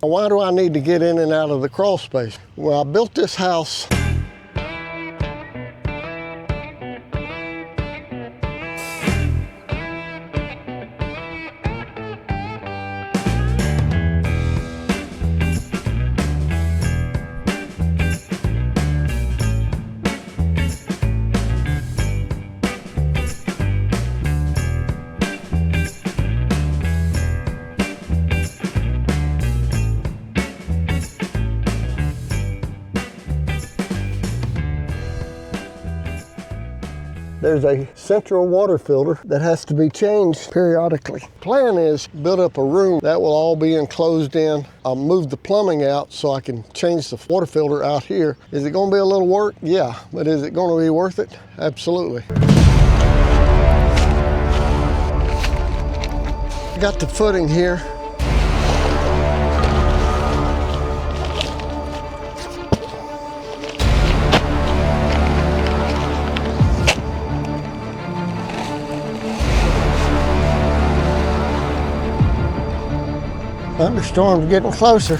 Why do I need to get in and out of the crawl space? Well, I built this house There's a central water filter that has to be changed periodically. Plan is build up a room that will all be enclosed in. I'll move the plumbing out so I can change the water filter out here. Is it going to be a little work? Yeah, but is it going to be worth it? Absolutely. I got the footing here. Thunderstorm's getting closer.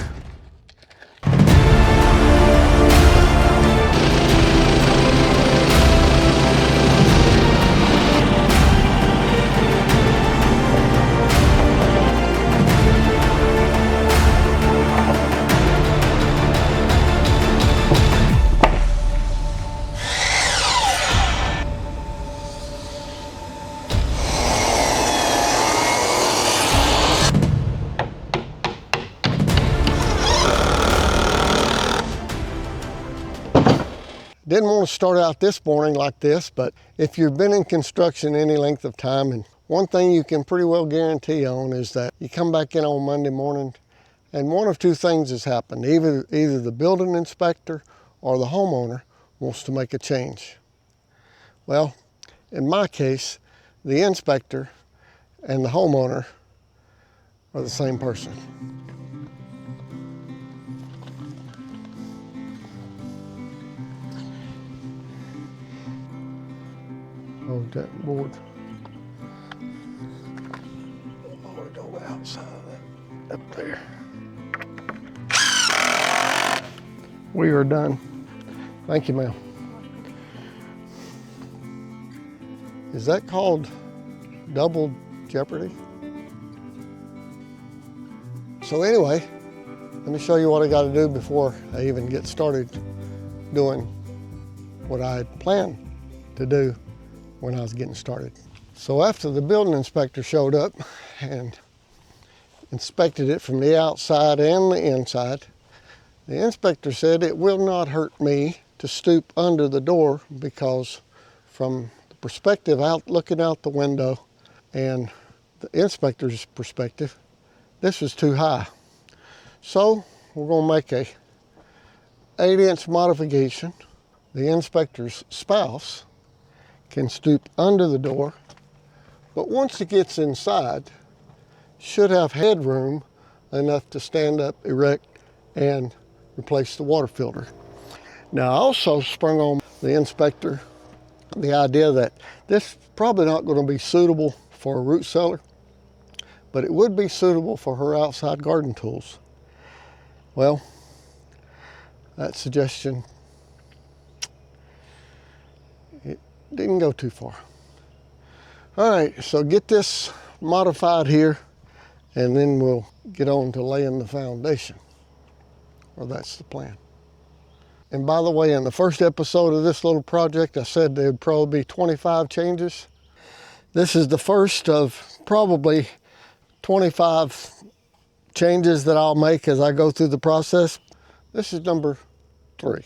Didn't want to start out this morning like this, but if you've been in construction any length of time, and one thing you can pretty well guarantee on is that you come back in on Monday morning and one of two things has happened. Either the building inspector or the homeowner wants to make a change. Well, in my case, the inspector and the homeowner are the same person. Hold that board. Hold it on the outside of that, up there. We are done. Thank you, ma'am. Is that called double jeopardy? So anyway, let me show you what I got to do before I even get started doing what I had planned to do when I was getting started. So after the building inspector showed up and inspected it from the outside and the inside, the inspector said it will not hurt me to stoop under the door because from the perspective out looking out the window and the inspector's perspective, this was too high. So we're going to make a 8-inch modification. The inspector's spouse can stoop under the door, but once it gets inside, should have headroom enough to stand up erect and replace the water filter. Now I also sprung on the inspector the idea that this is probably not going to be suitable for a root cellar, but it would be suitable for her outside garden tools. Well, that suggestion, it didn't go too far. All right, so get this modified here and then we'll get on to laying the foundation, or that's the plan. And by the way, in the first episode of this little project, I said there'd probably be 25 changes. This is the first of probably 25 changes that I'll make as I go through the process. This is number 3.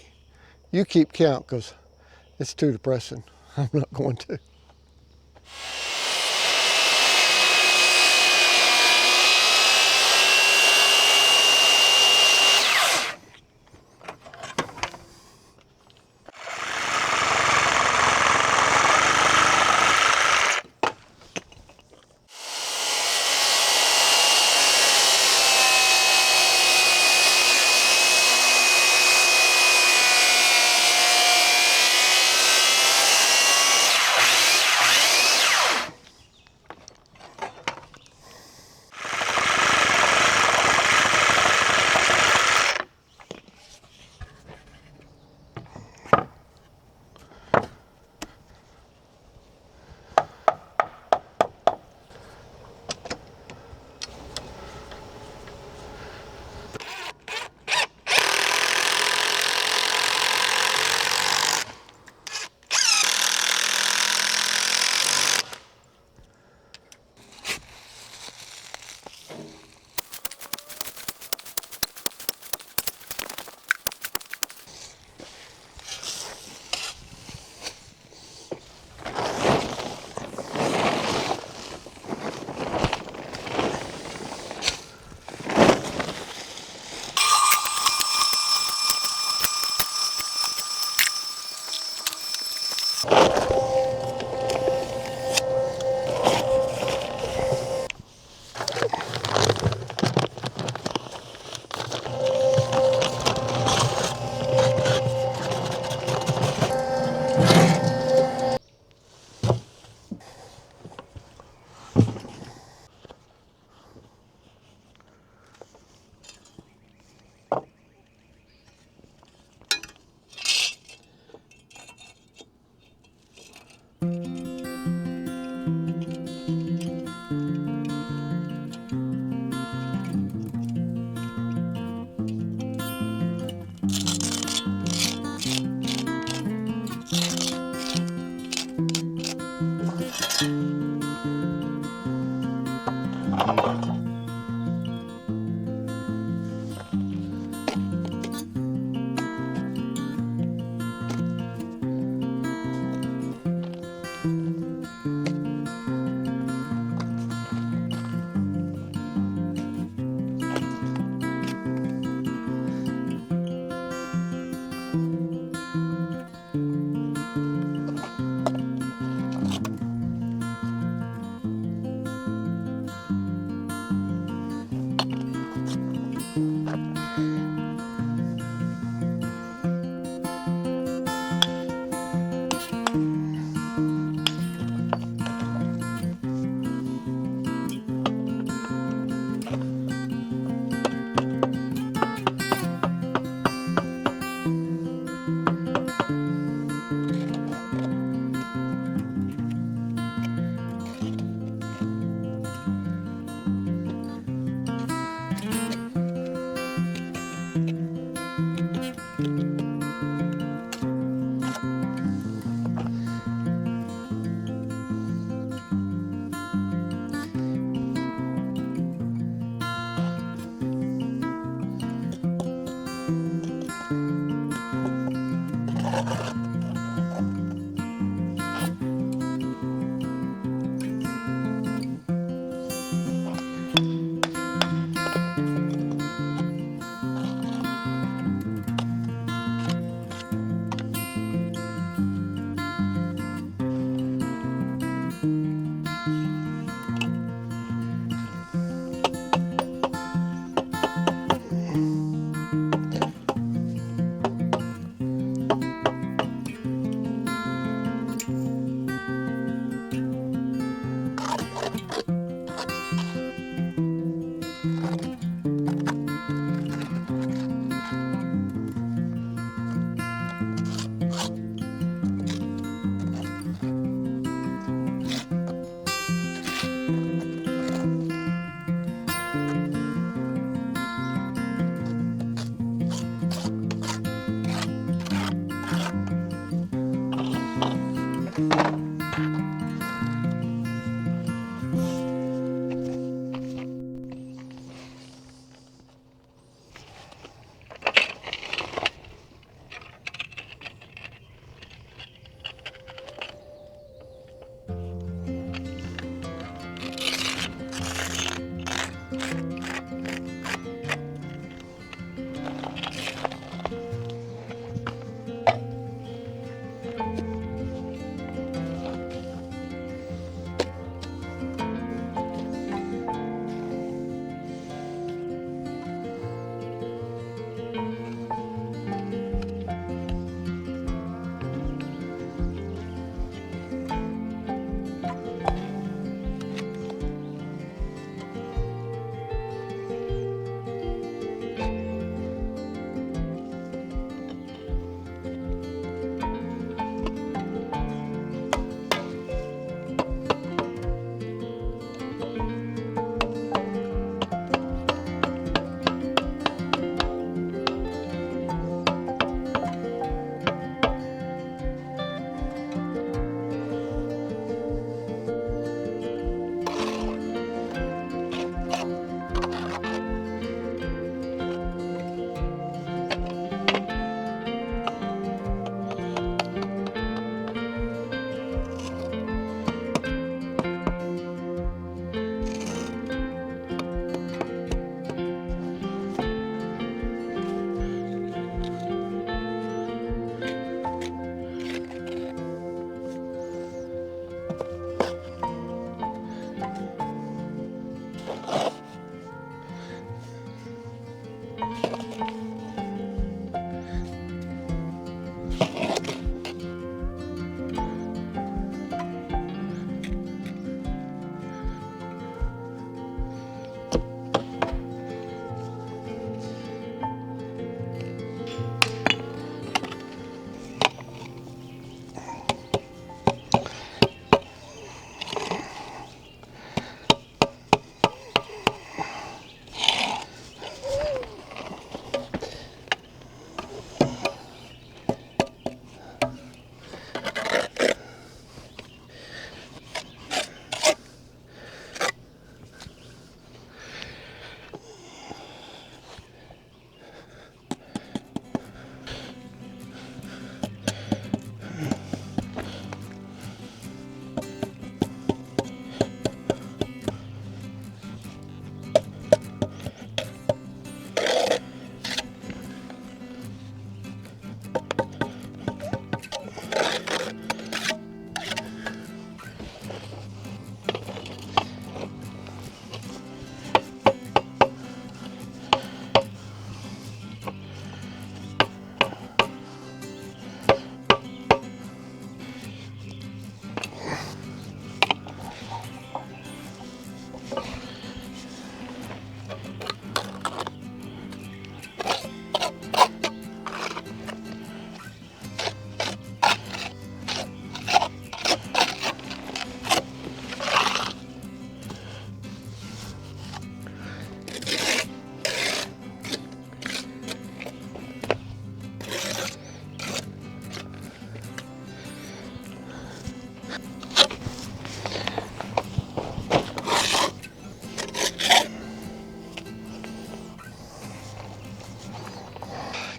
You keep count because it's too depressing. I'm not going to.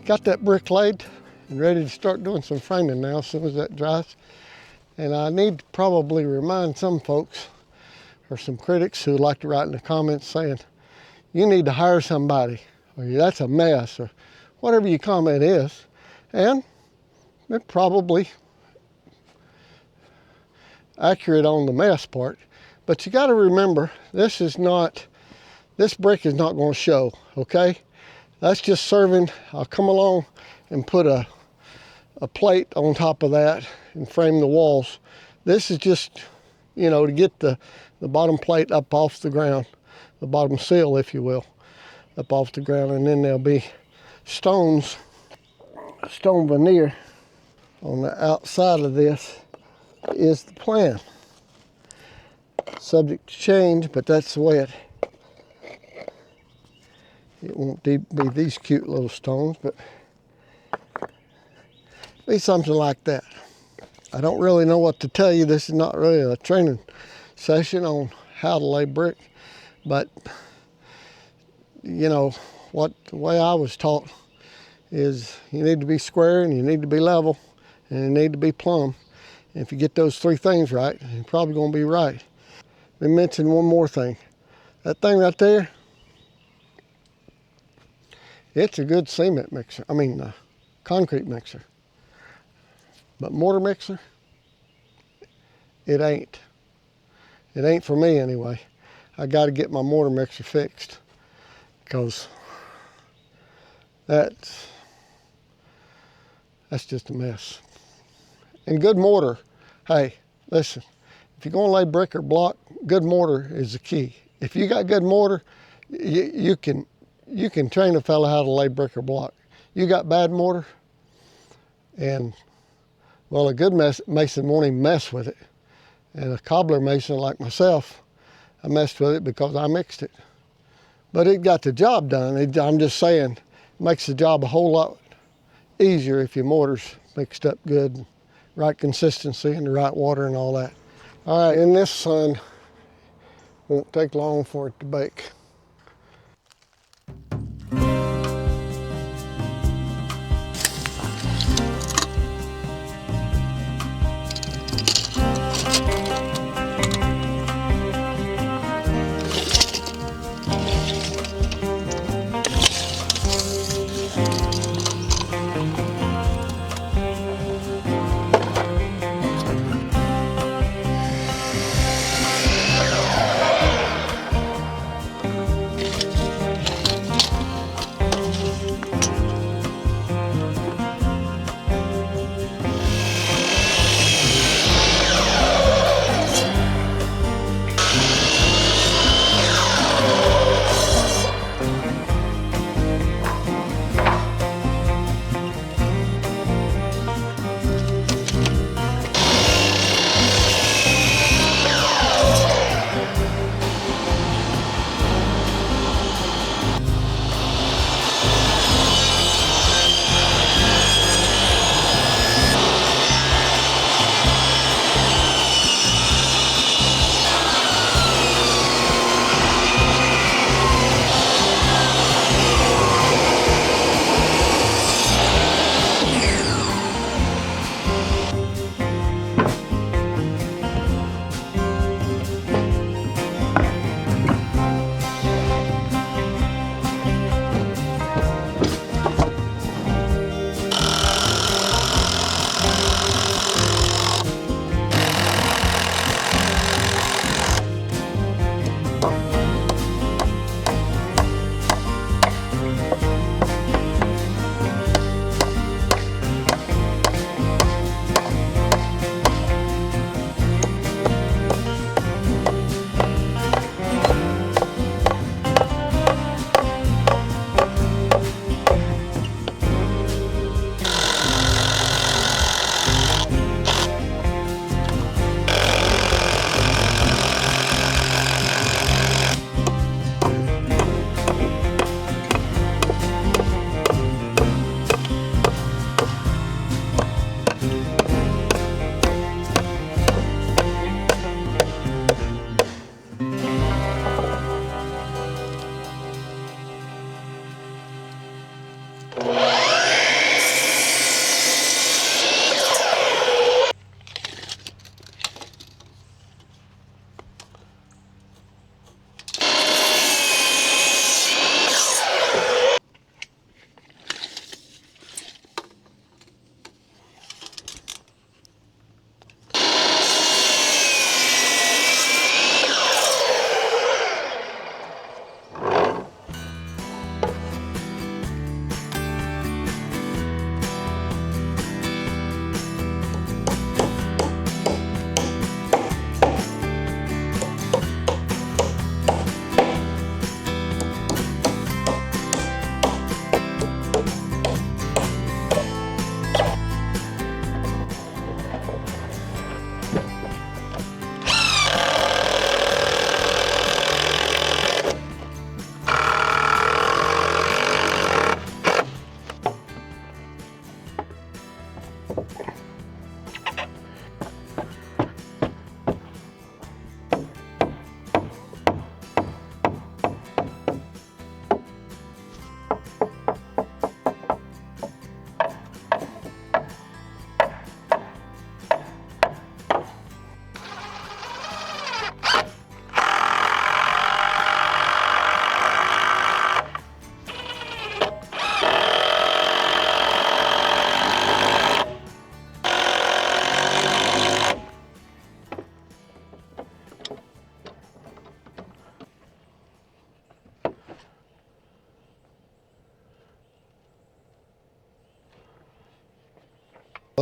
got that brick laid and ready to start doing some framing now as soon as that dries. And I need to probably remind some folks or some critics who like to write in the comments saying, you need to hire somebody, or that's a mess, or whatever your comment is. And they're probably accurate on the mess part. But you got to remember, this brick is not going to show, okay? That's just serving. I'll come along and put a plate on top of that and frame the walls. This is just, you know, to get the bottom plate up off the ground, the bottom sill, if you will, up off the ground. And then there'll be stone veneer on the outside of this is the plan. Subject to change, but that's the way it won't be these cute little stones, but be something like that. I don't really know what to tell you. This is not really a training session on how to lay brick, but you know what, the way I was taught is you need to be square and you need to be level and you need to be plumb. And if you get those three things right, you're probably going to be right. Let me mention one more thing. That thing right there, it's a good cement mixer. Concrete mixer. But mortar mixer, it ain't. It ain't for me anyway. I got to get my mortar mixer fixed because that's just a mess. And good mortar, hey, listen, if you're going to lay brick or block, good mortar is the key. If you got good mortar, you can train a fella how to lay brick or block. You got bad mortar, and well, a good mason won't even mess with it. And a cobbler mason like myself, I messed with it because I mixed it. But it got the job done. I'm just saying, it makes the job a whole lot easier if your mortar's mixed up good, right consistency and the right water and all that. All right, in this sun, won't take long for it to bake.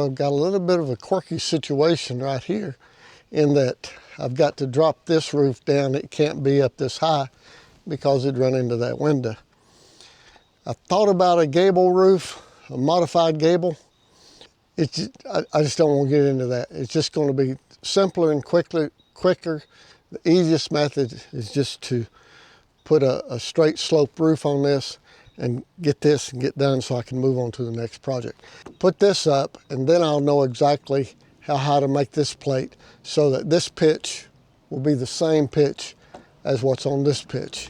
I've got a little bit of a quirky situation right here in that I've got to drop this roof down. It can't be up this high because it'd run into that window. I thought about a gable roof, a modified gable. I just don't want to get into that. It's just going to be simpler and quicker. The easiest method is just to put a straight slope roof on this and get this and get done so I can move on to the next project. Put this up and then I'll know exactly how high to make this plate so that this pitch will be the same pitch as what's on this pitch.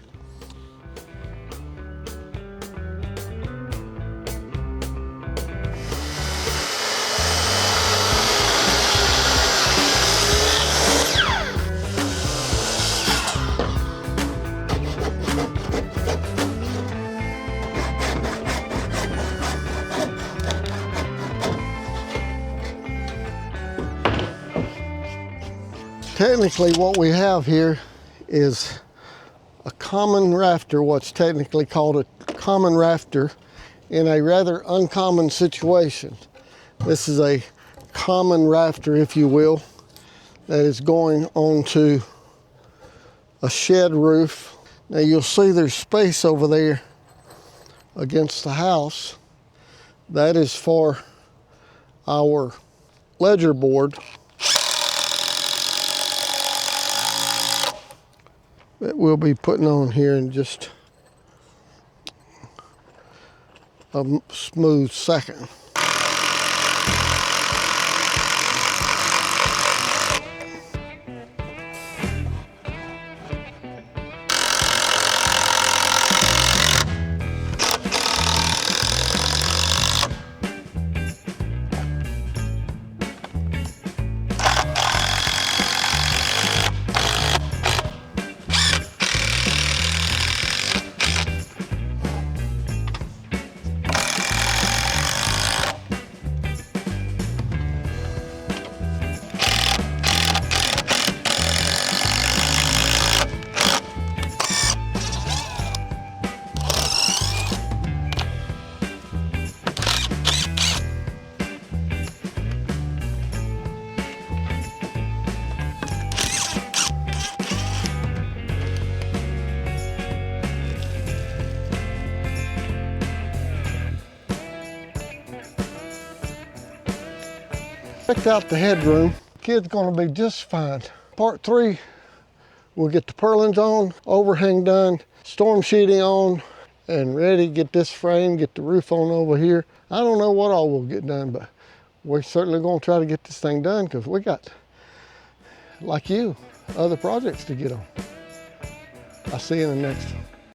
Technically what we have here is a common rafter, what's technically called a common rafter, in a rather uncommon situation. This is a common rafter, if you will, that is going onto a shed roof. Now you'll see there's space over there against the house. That is for our ledger board that we'll be putting on here in just a smooth second. Checked out the headroom. Kid's gonna be just fine. Part 3, we'll get the purlins on, overhang done, storm sheeting on, and ready to get this frame, get the roof on over here. I don't know what all we'll get done, but we're certainly gonna try to get this thing done because we got, like you, other projects to get on. I'll see you in the next one.